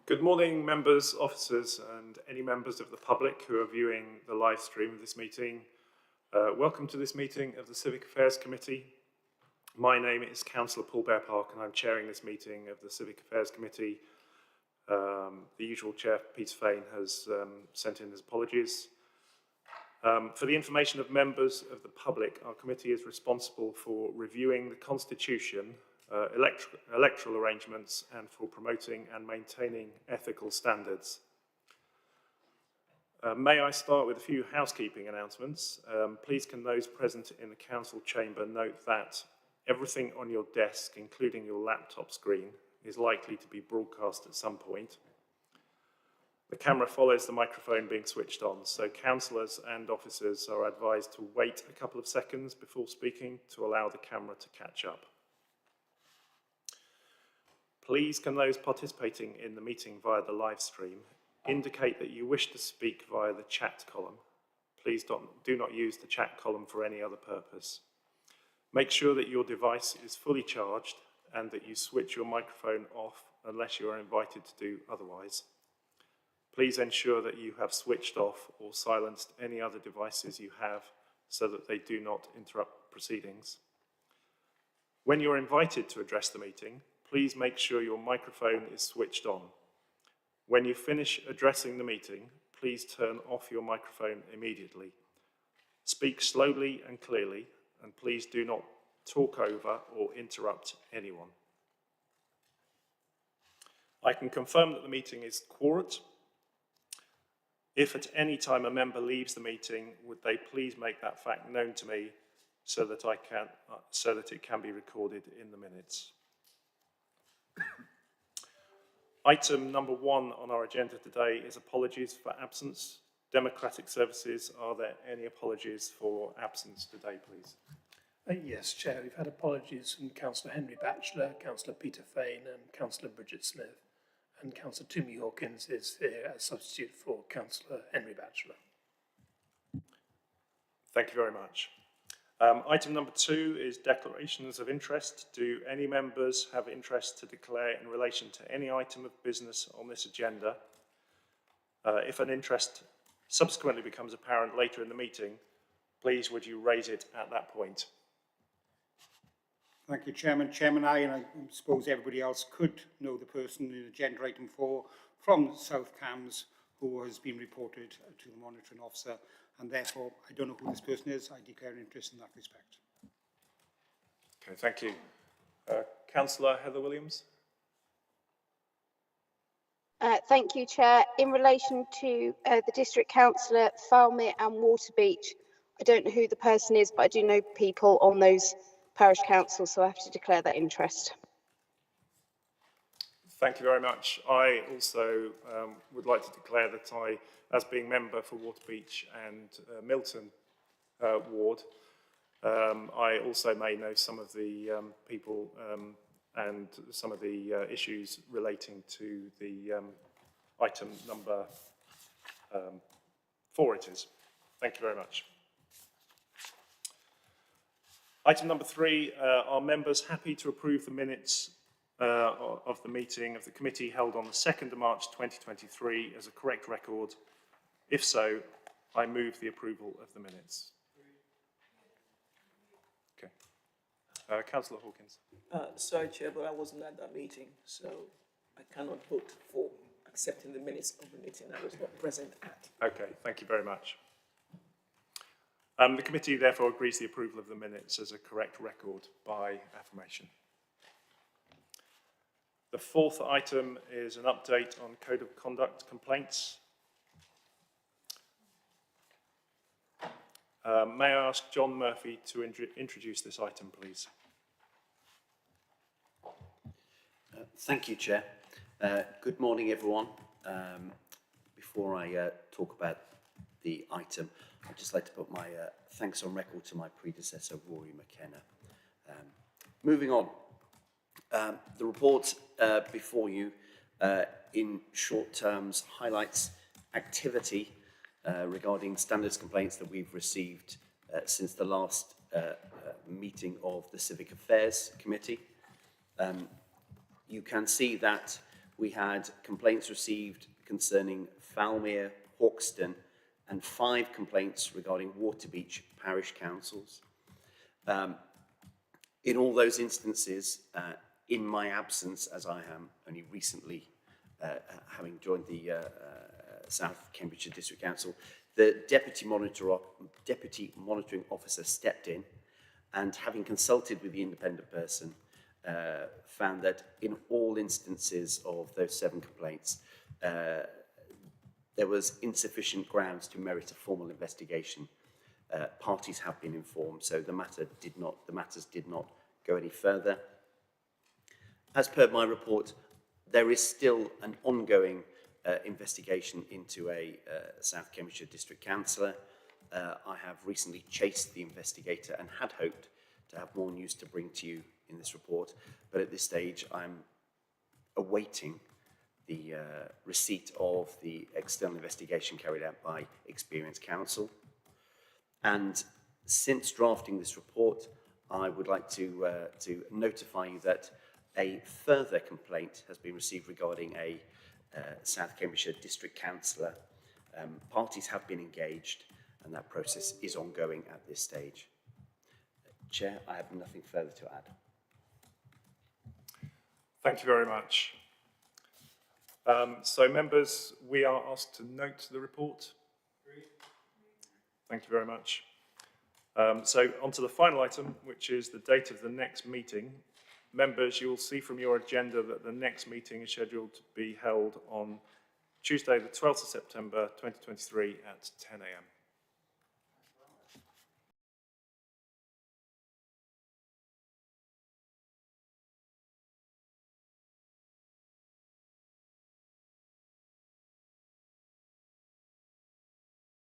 Good morning, members, officers, and any members of the public who are viewing the live stream of this meeting. Welcome to this meeting of the Civic Affairs Committee. My name is Councillor Paul Bearpark, and I'm chairing this meeting of the Civic Affairs Committee. The usual chair, Peter Fain, has sent in his apologies. For the information of members of the public, our committee is responsible for reviewing the Constitution, electoral arrangements, and for promoting and maintaining ethical standards. May I start with a few housekeeping announcements? Please can those present in the council chamber note that everything on your desk, including your laptop screen, is likely to be broadcast at some point. The camera follows the microphone being switched on, so councillors and officers are advised to wait a couple of seconds before speaking to allow the camera to catch up. Please can those participating in the meeting via the live stream indicate that you wish to speak via the chat column. Please do not use the chat column for any other purpose. Make sure that your device is fully charged and that you switch your microphone off unless you are invited to do otherwise. Please ensure that you have switched off or silenced any other devices you have so that they do not interrupt proceedings. When you're invited to address the meeting, please make sure your microphone is switched on. When you finish addressing the meeting, please turn off your microphone immediately. Speak slowly and clearly, and please do not talk over or interrupt anyone. I can confirm that the meeting is quorate. If at any time a member leaves the meeting, would they please make that fact known to me so that it can be recorded in the minutes. Item number 1 on our agenda today is apologies for absence. Democratic Services, are there any apologies for absence today, please? Yes, Chair. We've had apologies from Councillor Henry Batchelor, Councillor Peter Fain and Councillor Bridget Smith. And Councillor Toomey Hawkins is here as substitute for Councillor Henry Batchelor. Thank you very much. Item number 2 is declarations of interest. Do any members have interest to declare in relation to any item of business on this agenda? If an interest subsequently becomes apparent later in the meeting, please would you raise it at that point? Thank you, Chairman. I, and I suppose everybody else could know the person in agenda item 4 from South Cams who has been reported to the monitoring officer, and therefore I don't know who this person is. I declare an interest in that respect. Okay, thank you. Councillor Heather Williams. Thank you, Chair. In relation to the District Councillor, Falmere and Waterbeach, I don't know who the person is, but I do know people on those parish councils, so I have to declare that interest. Thank you very much. I also would like to declare that I, as being member for Waterbeach and Milton ward, I also may know some of the people and some of the issues relating to the item number 4 it is. Thank you very much. Item number 3, are members happy to approve the minutes of the meeting of the committee held on the 2nd of March 2023 as a correct record? If so, I move the approval of the minutes. Okay. Councillor Hawkins. Sorry, Chair, but I wasn't at that meeting, so I cannot vote for accepting the minutes of the meeting I was not present at. Okay, thank you very much. The committee therefore agrees the approval of the minutes as a correct record by affirmation. The 4th item is an update on Code of Conduct complaints. May I ask John Murphy to introduce this item, please? Thank you, Chair. Good morning, everyone. Before I talk about the item, I'd just like to put my thanks on record to my predecessor, Rory McKenna. Moving on, the report before you, in short terms, highlights activity regarding standards complaints that we've received since the last meeting of the Civic Affairs Committee. You can see that we had complaints received concerning Falmere, Hawkston, and 5 complaints regarding Waterbeach parish councils. In all those instances, in my absence, as I am only recently having joined the South Cambridgeshire District Council, the Deputy Monitoring Officer stepped in and, having consulted with the independent person, found that in all instances of those 7 complaints, there was insufficient grounds to merit a formal investigation. Parties have been informed, so the matters did not go any further. As per my report, there is still an ongoing investigation into a South Cambridgeshire District Councillor. I have recently chased the investigator and had hoped to have more news to bring to you in this report, but at this stage I'm awaiting the receipt of the external investigation carried out by Experienced Counsel. And since drafting this report, I would like to notify you that a further complaint has been received regarding a South Cambridgeshire District Councillor. Parties have been engaged and that process is ongoing at this stage. Chair, I have nothing further to add. Thank you very much. So members, we are asked to note the report. Thank you very much. So on to the final item, which is the date of the next meeting. Members, you will see from your agenda that the next meeting is scheduled to be held on Tuesday, the 12th of September 2023 at 10 a.m.